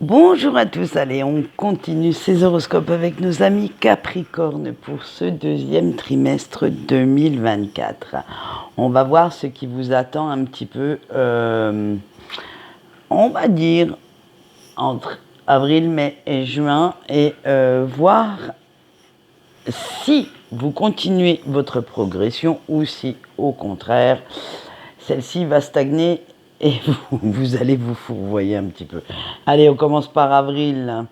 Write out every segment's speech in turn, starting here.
Bonjour à tous, allez, on continue ces horoscopes avec nos amis Capricorne pour ce deuxième trimestre 2024. On va voir ce qui vous attend un petit peu, on va dire, entre avril, mai et juin, et voir si vous continuez votre progression ou si, au contraire, celle-ci va stagner et vous allez vous fourvoyer un petit peu. Allez, on commence par avril.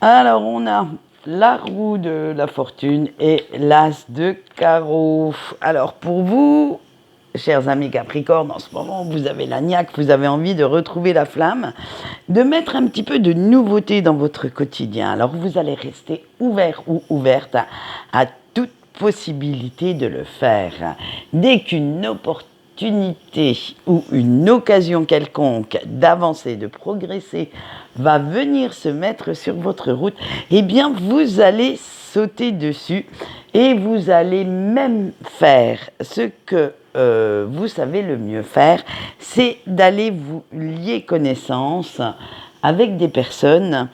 Alors, on a la roue de la fortune et l'as de carreau. Alors, pour vous, chers amis Capricorne, en ce moment, vous avez la niaque, vous avez envie de retrouver la flamme, de mettre un petit peu de nouveauté dans votre quotidien. Alors, vous allez rester ouvert ou ouverte à toute possibilité de le faire. Dès qu'une opportunité ou une occasion quelconque d'avancer, de progresser, va venir se mettre sur votre route, eh bien, vous allez sauter dessus et vous allez même faire ce que vous savez le mieux faire, c'est d'aller vous lier connaissance avec des personnes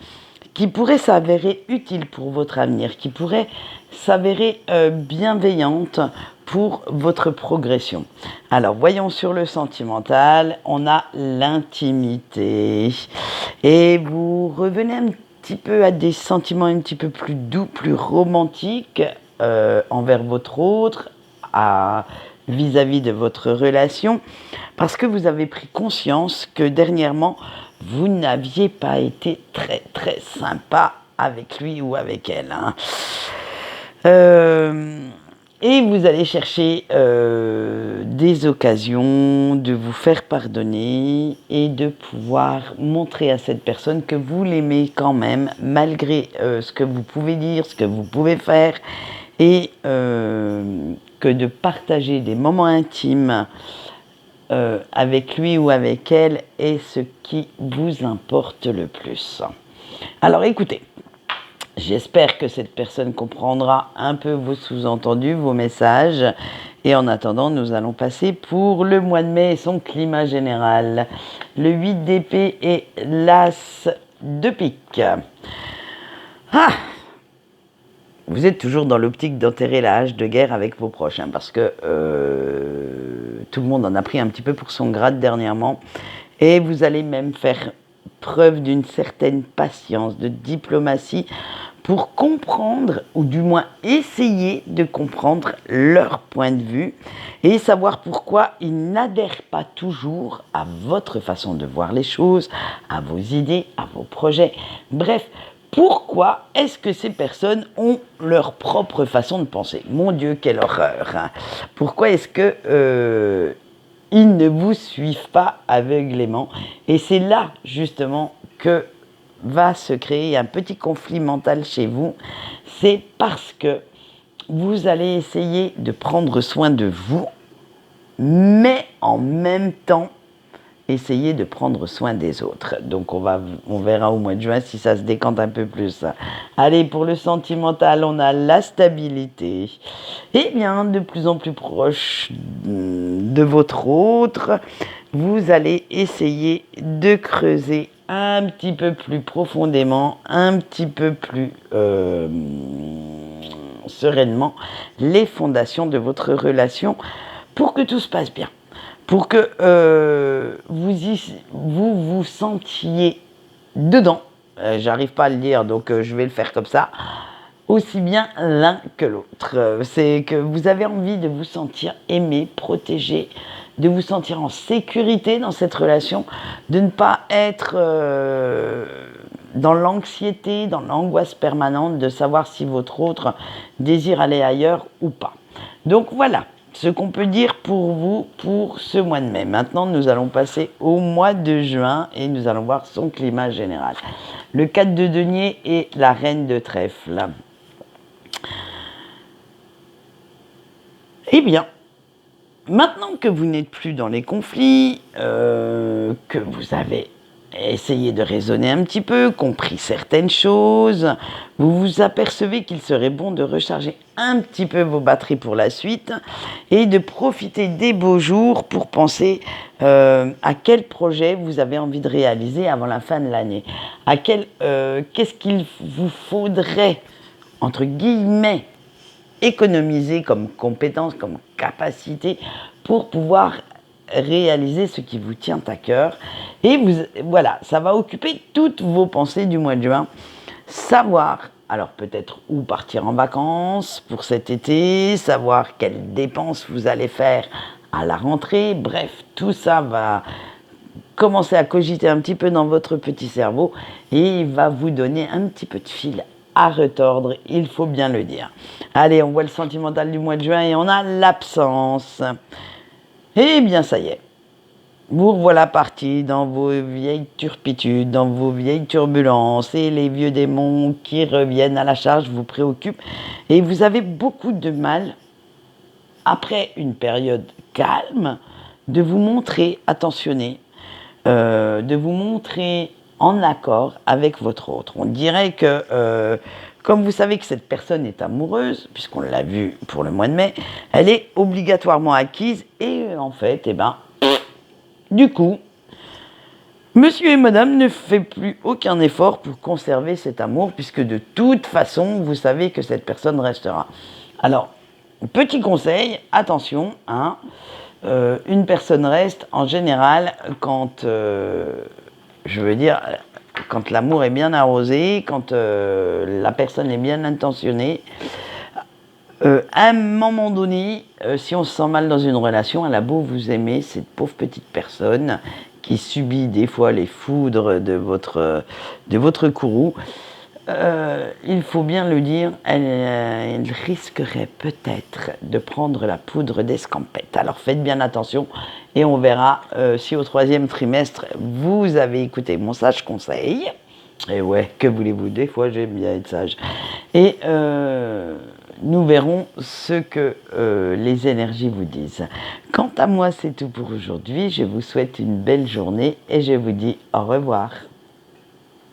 qui pourraient s'avérer utiles pour votre avenir, qui pourraient s'avérer bienveillantes pour votre progression. Alors, voyons sur le sentimental, on a l'intimité. Et vous revenez un petit peu à des sentiments un petit peu plus doux, plus romantiques envers votre autre, vis-à-vis de votre relation, parce que vous avez pris conscience que dernièrement, vous n'aviez pas été très très sympa avec lui ou avec elle. Et vous allez chercher des occasions de vous faire pardonner et de pouvoir montrer à cette personne que vous l'aimez quand même, malgré ce que vous pouvez dire, ce que vous pouvez faire, et que de partager des moments intimes avec lui ou avec elle est ce qui vous importe le plus. Alors écoutez, j'espère que cette personne comprendra un peu vos sous-entendus, vos messages. Et en attendant, nous allons passer pour le mois de mai et son climat général. Le 8 d'épée et l'as de pique. Ah! Vous êtes toujours dans l'optique d'enterrer la hache de guerre avec vos proches, parce que tout le monde en a pris un petit peu pour son grade dernièrement. Et vous allez même faire preuve d'une certaine patience, de diplomatie, pour comprendre, ou du moins essayer de comprendre leur point de vue et savoir pourquoi ils n'adhèrent pas toujours à votre façon de voir les choses, à vos idées, à vos projets. Bref, pourquoi est-ce que ces personnes ont leur propre façon de penser? Mon Dieu, quelle horreur! Pourquoi est-ce que ils ne vous suivent pas aveuglément? Et c'est là, justement, que va se créer un petit conflit mental chez vous. C'est parce que vous allez essayer de prendre soin de vous, mais en même temps, essayer de prendre soin des autres. Donc on verra au mois de juin si ça se décante un peu plus. Allez, pour le sentimental, on a la stabilité. Eh bien, de plus en plus proche de votre autre, vous allez essayer de creuser un petit peu plus profondément, un petit peu plus sereinement les fondations de votre relation pour que tout se passe bien. Pour que vous sentiez dedans, j'arrive pas à le dire, donc je vais le faire comme ça, aussi bien l'un que l'autre. C'est que vous avez envie de vous sentir aimé, protégé, de vous sentir en sécurité dans cette relation, de ne pas être dans l'anxiété, dans l'angoisse permanente de savoir si votre autre désire aller ailleurs ou pas. Donc voilà ce qu'on peut dire pour vous pour ce mois de mai. Maintenant, nous allons passer au mois de juin et nous allons voir son climat général. Le 4 de denier et la reine de trèfle. Eh bien, maintenant que vous n'êtes plus dans les conflits, que vous avez essayé de raisonner un petit peu, compris certaines choses, vous vous apercevez qu'il serait bon de recharger un petit peu vos batteries pour la suite et de profiter des beaux jours pour penser à quel projet vous avez envie de réaliser avant la fin de l'année. Qu'est-ce qu'il vous faudrait, entre guillemets, économiser comme compétence, comme capacité pour pouvoir réaliser ce qui vous tient à cœur. Et voilà, ça va occuper toutes vos pensées du mois de juin. Savoir, alors peut-être où partir en vacances pour cet été, savoir quelles dépenses vous allez faire à la rentrée. Bref, tout ça va commencer à cogiter un petit peu dans votre petit cerveau et il va vous donner un petit peu de fil à retordre, il faut bien le dire. Allez, on voit le sentimental du mois de juin et on a l'absence. Eh bien, ça y est. Vous revoilà partis dans vos vieilles turpitudes, dans vos vieilles turbulences et les vieux démons qui reviennent à la charge vous préoccupent et vous avez beaucoup de mal, après une période calme, de vous montrer attentionné, de vous montrer en accord avec votre autre. On dirait que, comme vous savez que cette personne est amoureuse, puisqu'on l'a vu pour le mois de mai, elle est obligatoirement acquise et en fait, du coup, monsieur et madame ne font plus aucun effort pour conserver cet amour, puisque de toute façon, vous savez que cette personne restera. Alors, petit conseil, attention, hein, une personne reste en général quand, quand l'amour est bien arrosé, quand la personne est bien intentionnée. À un moment donné, si on se sent mal dans une relation, elle a beau vous aimer, cette pauvre petite personne qui subit des fois les foudres de votre courroux, il faut bien le dire, elle risquerait peut-être de prendre la poudre d'escampette. Alors faites bien attention et on verra si au 3e trimestre vous avez écouté mon sage conseil. Et ouais, que voulez-vous, des fois j'aime bien être sage. Et nous verrons ce que les énergies vous disent. Quant à moi, c'est tout pour aujourd'hui. Je vous souhaite une belle journée et je vous dis au revoir.